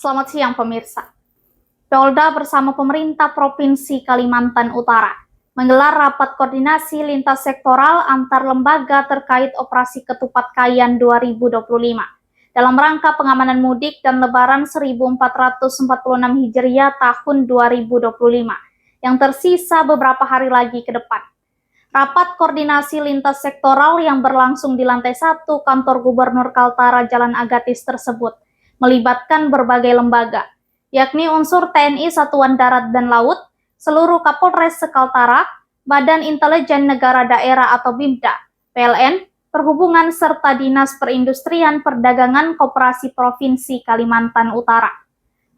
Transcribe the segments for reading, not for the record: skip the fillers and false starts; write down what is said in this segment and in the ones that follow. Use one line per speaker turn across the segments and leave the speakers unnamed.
Selamat siang pemirsa. Polda bersama pemerintah Provinsi Kalimantan Utara menggelar rapat koordinasi lintas sektoral antar lembaga terkait operasi Ketupat Kayan 2025 dalam rangka pengamanan mudik dan lebaran 1446 Hijriah tahun 2025 yang tersisa beberapa hari lagi ke depan. Rapat koordinasi lintas sektoral yang berlangsung di lantai 1 kantor Gubernur Kaltara Jalan Agatis tersebut melibatkan berbagai lembaga, yakni unsur TNI Satuan Darat dan Laut, seluruh Kapolres Kaltara, Badan Intelijen Negara Daerah atau BINDA, PLN, Perhubungan serta Dinas Perindustrian Perdagangan Koperasi Provinsi Kalimantan Utara.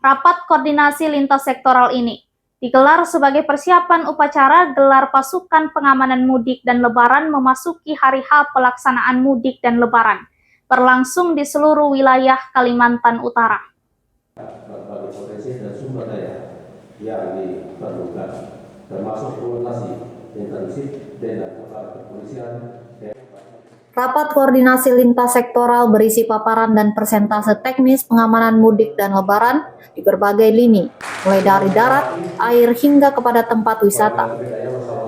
Rapat koordinasi lintas sektoral ini digelar sebagai persiapan upacara gelar pasukan pengamanan mudik dan lebaran memasuki hari H pelaksanaan mudik dan lebaran, berlangsung di seluruh wilayah Kalimantan Utara.
Berbagai potensi dan sumber daya yang diperlukan, termasuk koordinasi intensif dengan aparat kepolisian.
Rapat koordinasi lintas sektoral berisi paparan dan persentase teknis pengamanan mudik dan lebaran di berbagai lini, mulai dari darat, air hingga kepada tempat wisata,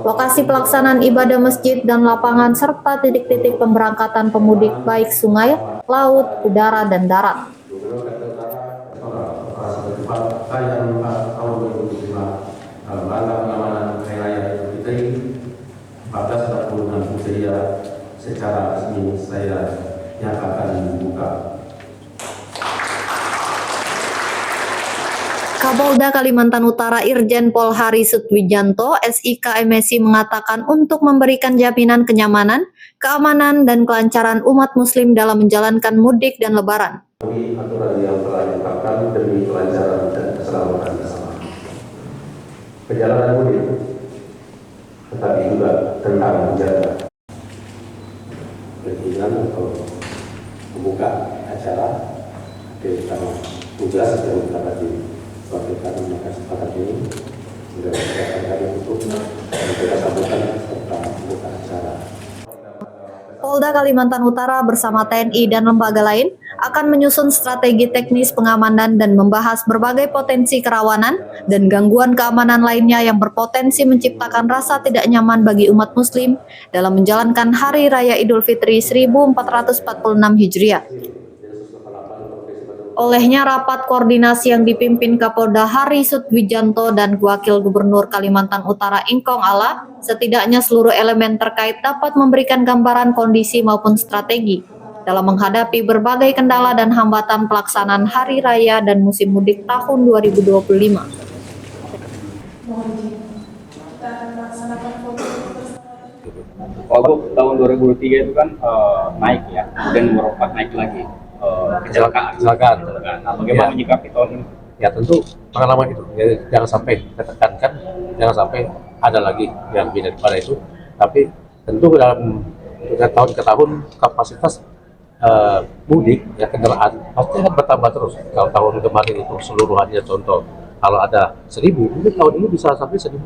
lokasi pelaksanaan ibadah masjid dan lapangan, serta titik-titik pemberangkatan pemudik baik sungai, laut, udara, dan darat.
Kayan tahun 2025 dalam rangka pengamanan Hari Raya Idul Fitri 1446 Hijriah secara resmi saya nyatakan dibuka.
Kapolda Kalimantan Utara Irjen Pol Hari Sutwijanto, SIK MSI mengatakan untuk memberikan jaminan kenyamanan, keamanan, dan kelancaran umat muslim dalam menjalankan mudik dan lebaran.
Aturan yang telah ditetapkan demi kelancaran dan keselamatan bersama. Perjalanan mudik, tetapi juga tentang menjaga perizinan atau membuka acara di tanggal 17 yang kita tadi sampaikan maka kesempatan ini sudah siapkan kami untuk memberikan sambutan serta membuka acara.
Polda Kalimantan Utara bersama TNI dan lembaga lain akan menyusun strategi teknis pengamanan dan membahas berbagai potensi kerawanan dan gangguan keamanan lainnya yang berpotensi menciptakan rasa tidak nyaman bagi umat muslim dalam menjalankan Hari Raya Idul Fitri 1446 Hijriah. Olehnya rapat koordinasi yang dipimpin Kapolda Hari Sutwijanto dan Wakil Gubernur Kalimantan Utara Ingkong Ala, setidaknya seluruh elemen terkait dapat memberikan gambaran kondisi maupun strategi dalam menghadapi berbagai kendala dan hambatan pelaksanaan Hari Raya dan musim mudik tahun 2025.
Untuk tahun 2003 itu kan naik ya, kemudian merokok naik lagi. Kecelakaan. Nah, bagaimana menyikapi tahun ini?
Ya tentu pengalaman itu, jadi jangan sampai ditekankan, jangan sampai ada lagi yang lebih daripada itu. Tapi tentu dalam tahun ke tahun kapasitas mudik ya kendaraan pasti akan bertambah terus. Kalau tahun kemarin itu seluruhannya contoh, kalau ada 1.000, mungkin tahun ini bisa sampai 1.200,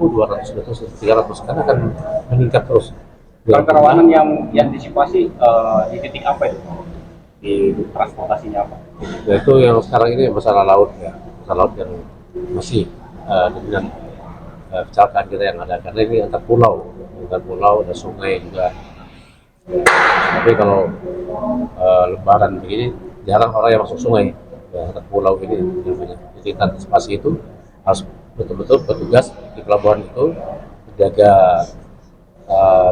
300 karena akan meningkat terus.
Kerawanan yang diantisipasi di titik apa itu? Di transportasinya apa?
Ya, itu yang sekarang ini masalah laut ya, masalah laut yang masih dengan kecelakaan kita yang ada karena ini antar pulau dan sungai juga. Tapi kalau lebaran begini jarang orang yang masuk sungai ya, antar pulau ini namanya. Jadi antisipasi itu harus betul-betul petugas di pelabuhan itu menjaga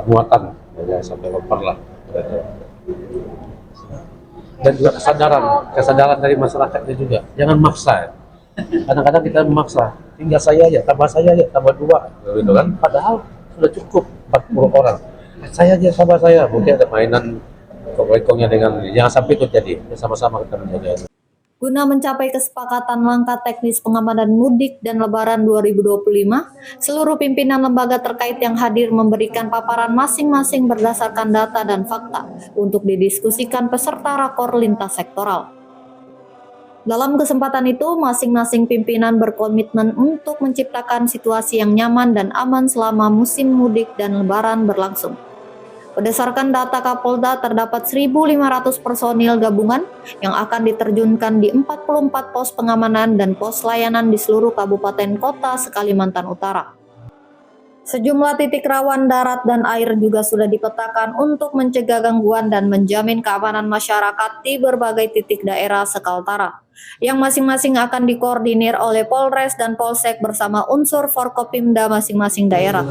muatan ya, sampai over lah. Dan juga kesadaran dari masyarakatnya juga, jangan maksa. Kadang-kadang kita memaksa, tinggal saya aja, tambah 2, gitu kan? Padahal sudah cukup 40 orang. Saya aja, tambah saya, mungkin ada mainan kongkongnya dengan, jangan sampai itu jadi. Sama-sama kita menjaga.
Guna mencapai kesepakatan langkah teknis pengamanan mudik dan lebaran 2025, seluruh pimpinan lembaga terkait yang hadir memberikan paparan masing-masing berdasarkan data dan fakta untuk didiskusikan peserta rakor lintas sektoral. Dalam kesempatan itu, masing-masing pimpinan berkomitmen untuk menciptakan situasi yang nyaman dan aman selama musim mudik dan lebaran berlangsung. Berdasarkan data Kapolda, terdapat 1.500 personil gabungan yang akan diterjunkan di 44 pos pengamanan dan pos layanan di seluruh kabupaten kota se-Kalimantan Utara. Sejumlah titik rawan darat dan air juga sudah dipetakan untuk mencegah gangguan dan menjamin keamanan masyarakat di berbagai titik daerah se-Kaltara, yang masing-masing akan dikoordinir oleh Polres dan Polsek bersama unsur Forkopimda masing-masing daerah.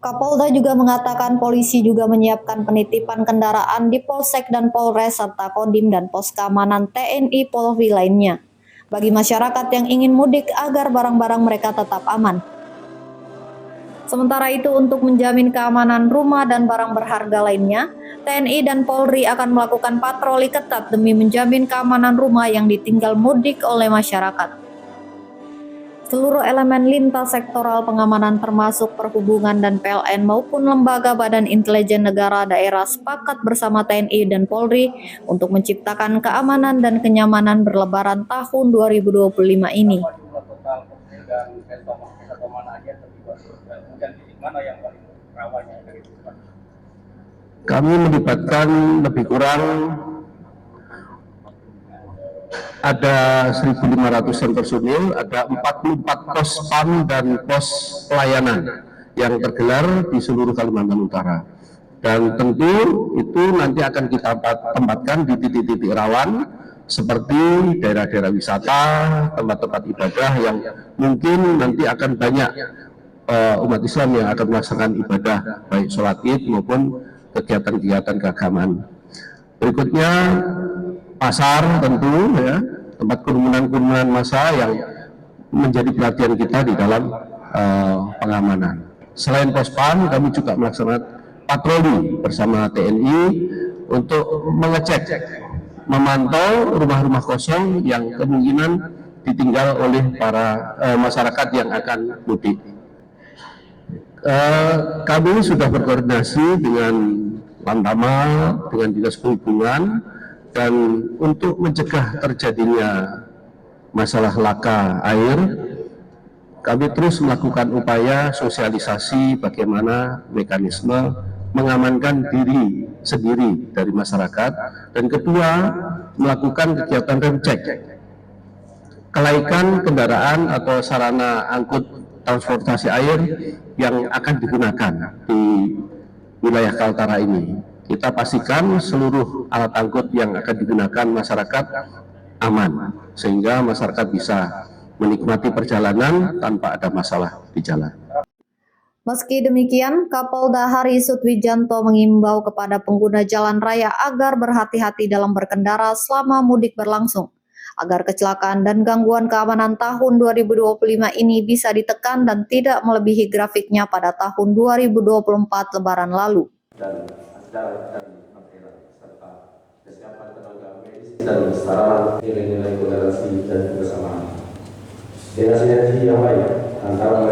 Kapolda juga mengatakan polisi juga menyiapkan penitipan kendaraan di Polsek dan Polres serta Kodim dan pos keamanan TNI Polri lainnya bagi masyarakat yang ingin mudik agar barang-barang mereka tetap aman. Sementara itu, untuk menjamin keamanan rumah dan barang berharga lainnya, TNI dan Polri akan melakukan patroli ketat demi menjamin keamanan rumah yang ditinggal mudik oleh masyarakat. Seluruh elemen lintas sektoral pengamanan termasuk perhubungan dan PLN maupun lembaga badan intelijen negara daerah sepakat bersama TNI dan Polri untuk menciptakan keamanan dan kenyamanan berlebaran tahun 2025 ini.
Jumlah total personil dan atau mana aja terlibat dan kemudian titik mana yang paling rawan yang dari itu?
Kami melibatkan lebih kurang ada 1.500-an personil, ada 44 pos PAM dan pos pelayanan yang tergelar di seluruh Kalimantan Utara. Dan tentu itu nanti akan kita tempatkan di titik-titik rawan seperti daerah-daerah wisata, tempat-tempat ibadah yang mungkin nanti akan banyak umat Islam yang akan melaksanakan ibadah baik sholat id maupun kegiatan-kegiatan keagamaan. Berikutnya pasar tentu ya, tempat kerumunan massa yang menjadi perhatian kita di dalam pengamanan. Selain pospam, kami juga melaksanakan patroli bersama TNI untuk mengecek, memantau rumah-rumah kosong yang kemungkinan ditinggal oleh para masyarakat yang akan mudik. Kami sudah berkoordinasi dengan Lantamal, dengan Dinas Perhubungan, dan untuk mencegah terjadinya masalah laka air, kami terus melakukan upaya sosialisasi bagaimana mekanisme mengamankan diri sendiri dari masyarakat, dan kedua, melakukan kegiatan rem cek kelaikan kendaraan atau sarana angkut transportasi air yang akan digunakan di wilayah Kaltara ini. Kita pastikan seluruh alat angkut yang akan digunakan masyarakat aman, sehingga masyarakat bisa menikmati perjalanan tanpa ada masalah di jalan.
Meski demikian, Kapolda Hari Sutwijanto mengimbau kepada pengguna jalan raya agar berhati-hati dalam berkendara selama mudik berlangsung, agar kecelakaan dan gangguan keamanan tahun 2025 ini bisa ditekan dan tidak melebihi grafiknya pada tahun 2024 Lebaran lalu.
Dan acara dan material serta kesiapan tenaga medis dan sarana nilai-nilai toleransi dan kebersamaan. Dengan sinergi yang baik antara